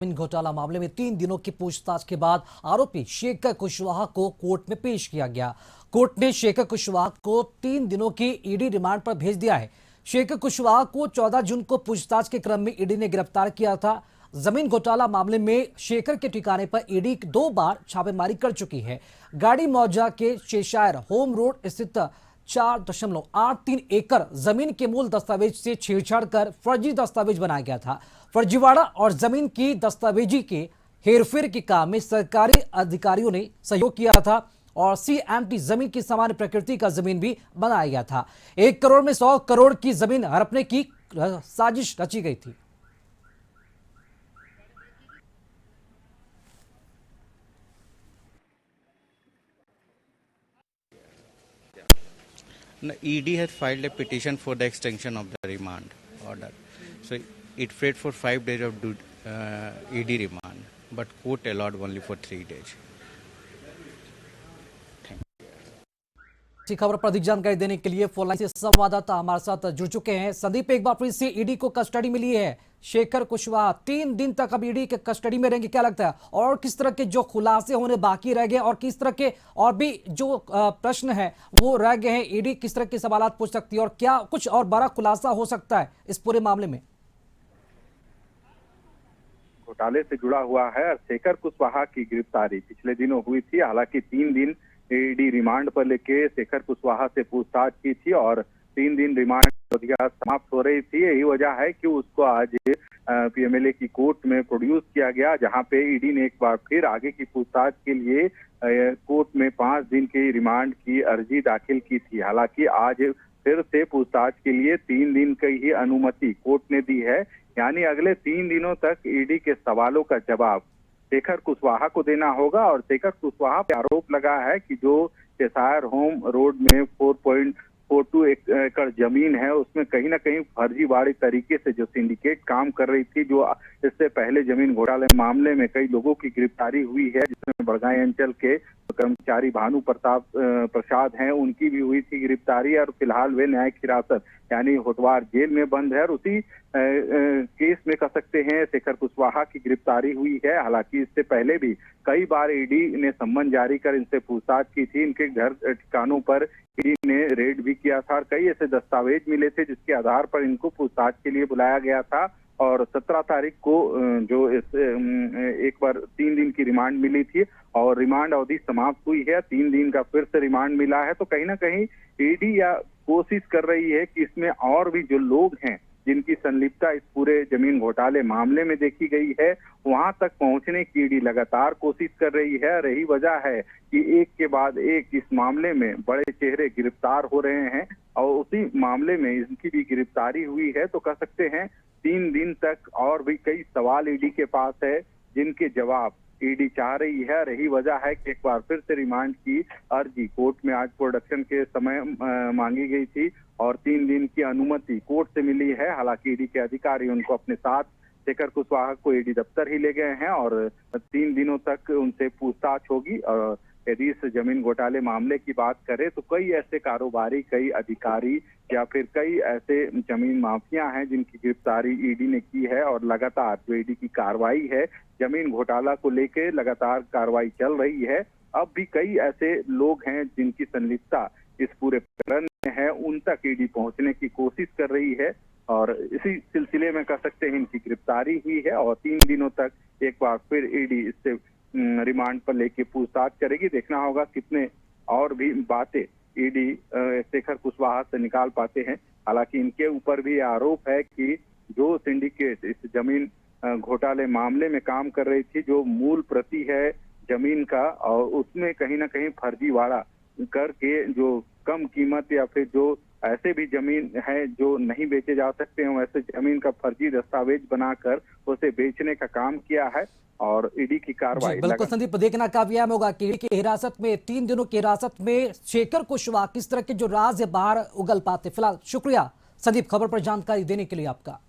जमीन घोटाला मामले में 3 दिनों की पूछताछ के बाद आरोपी शेखर कुशवाहा को कोर्ट में पेश किया गया। कोर्ट ने शेखर कुशवाहा को 3 दिनों की ईडी रिमांड पर भेज दिया है। शेखर कुशवाहा को 14 जून को पूछताछ के क्रम में ईडी ने गिरफ्तार किया था। जमीन घोटाला मामले में शेखर के ठिकाने पर ईडी 2 बार छापेमारी कर चुकी है। गाड़ी मौजा के चेशायर होम रोड स्थित 4.83 एकड़ जमीन के मूल दस्तावेज से छेड़छाड़ कर फर्जी दस्तावेज बनाया गया था। फर्जीवाड़ा और जमीन की दस्तावेजी के हेरफेर के काम में सरकारी अधिकारियों ने सहयोग किया था और सीएमटी जमीन की सामान्य प्रकृति का जमीन भी बनाया गया था। 1 करोड़ में 100 करोड़ की जमीन हड़पने की साजिश रची गई थी। The ED has filed a petition for the extension of the remand order. So it prayed for 5 days of ED remand, but court allowed only for 3 days. इसी खबर पर अधिक जानकारी देने के लिए फोन लाइन से संवाददाता हमारे साथ जुड़ चुके हैं। संदीप, एक बार फिर से ईडी को कस्टडी मिली है। शेखर कुशवाहा 3 दिन तक अब ईडी के कस्टडी में रहेंगे, क्या लगता है? और किस तरह के जो खुलासे होने बाकी रह गए और किस तरह के और भी जो प्रश्न है वो रह गए हैं, ईडी किस तरह के सवाल पूछ सकती है और क्या कुछ और बड़ा खुलासा हो सकता है इस पूरे मामले में? घोटाले से जुड़ा हुआ है। शेखर कुशवाहा की गिरफ्तारी पिछले दिनों हुई थी। हालांकि 3 दिन ईडी रिमांड पर लेके शेखर कुशवाहा से पूछताछ की थी और 3 दिन रिमांड अवधि समाप्त हो रही थी। यही वजह है कि उसको आज पीएमएलए की कोर्ट में प्रोड्यूस किया गया, जहां पे ईडी ने एक बार फिर आगे की पूछताछ के लिए कोर्ट में 5 दिन की रिमांड की अर्जी दाखिल की थी। हालांकि आज फिर से पूछताछ के लिए 3 दिन की ही अनुमति कोर्ट ने दी है, यानी अगले 3 दिनों तक ईडी के सवालों का जवाब शेखर कुशवाहा को देना होगा। और शेखर कुशवाहा पे आरोप लगा है कि जो चेशायर होम रोड में 4.42 एकड़ जमीन है, उसमें कहीं ना कहीं फर्जीवाड़ी तरीके से जो सिंडिकेट काम कर रही थी, जो इससे पहले जमीन घोटाले मामले में कई लोगों की गिरफ्तारी हुई है, जिसमें बड़गांव अंचल के कर्मचारी भानु प्रसाद हैं, उनकी भी हुई थी गिरफ्तारी और फिलहाल वे न्यायिक हिरासत यानी होटवार जेल में बंद है। और उसी केस में कह सकते हैं शेखर कुशवाहा की गिरफ्तारी हुई है। हालांकि इससे पहले भी कई बार ईडी ने सम्मन जारी कर इनसे पूछताछ की थी। इनके घर ठिकानों पर ईडी ने रेड भी किया था और कई ऐसे दस्तावेज मिले थे जिसके आधार पर इनको पूछताछ के लिए बुलाया गया था। और 17 तारीख को जो एक बार 3 दिन की रिमांड मिली थी और रिमांड अवधि समाप्त हुई है, 3 दिन का फिर से रिमांड मिला है। तो कहीं ना कहीं ईडी या कोशिश कर रही है कि इसमें और भी जो लोग हैं जिनकी संलिप्तता इस पूरे जमीन घोटाले मामले में देखी गई है, वहां तक पहुंचने की ईडी लगातार कोशिश कर रही है। यही वजह है कि एक के बाद एक इस मामले में बड़े चेहरे गिरफ्तार हो रहे हैं और उसी मामले में इनकी भी गिरफ्तारी हुई है। तो कह सकते हैं 3 दिन तक और भी कई सवाल ईडी के पास है जिनके जवाब ईडी चाह रही है। यही वजह है कि एक बार फिर से रिमांड की अर्जी कोर्ट में आज प्रोडक्शन के समय मांगी गई थी और 3 दिन की अनुमति कोर्ट से मिली है। हालांकि ईडी के अधिकारी उनको अपने साथ शेखर कुशवाहा को ईडी दफ्तर ही ले गए हैं और 3 दिनों तक उनसे पूछताछ होगी। और यदि इस जमीन घोटाले मामले की बात करें तो कई ऐसे कारोबारी, कई अधिकारी या फिर कई ऐसे जमीन माफिया हैं जिनकी गिरफ्तारी ईडी ने की है। और लगातार जो ईडी की कार्रवाई है जमीन घोटाला को लेकर लगातार कार्रवाई चल रही है। अब भी कई ऐसे लोग हैं जिनकी संलिप्तता इस पूरे प्रकरण में है, उन तक ईडी पहुंचने की कोशिश कर रही है और इसी सिलसिले में कह सकते हैं इनकी गिरफ्तारी हुई है। और 3 दिनों तक एक बार फिर ईडी इससे रिमांड पर लेके पूछताछ करेगी। देखना होगा कितने और भी बातें ईडी शेखर कुशवाहा से निकाल पाते हैं। हालांकि इनके ऊपर भी आरोप है कि जो सिंडिकेट इस जमीन घोटाले मामले में काम कर रही थी, जो मूल प्रति है जमीन का, और उसमें कहीं ना कहीं फर्जीवाड़ा करके जो कम कीमत या फिर जो ऐसे भी जमीन है जो नहीं बेचे जा सकते हैं, वैसे जमीन का फर्जी दस्तावेज बनाकर उसे बेचने का काम किया है। और ईडी की कार्रवाई बिल्कुल संदीप, देखना कामयाब होगा कि ईडी की हिरासत में 3 दिनों की हिरासत में शेखर कुशवाहा किस तरह के जो राज है बाहर उगल पाते। फिलहाल शुक्रिया संदीप, खबर पर जानकारी देने के लिए आपका।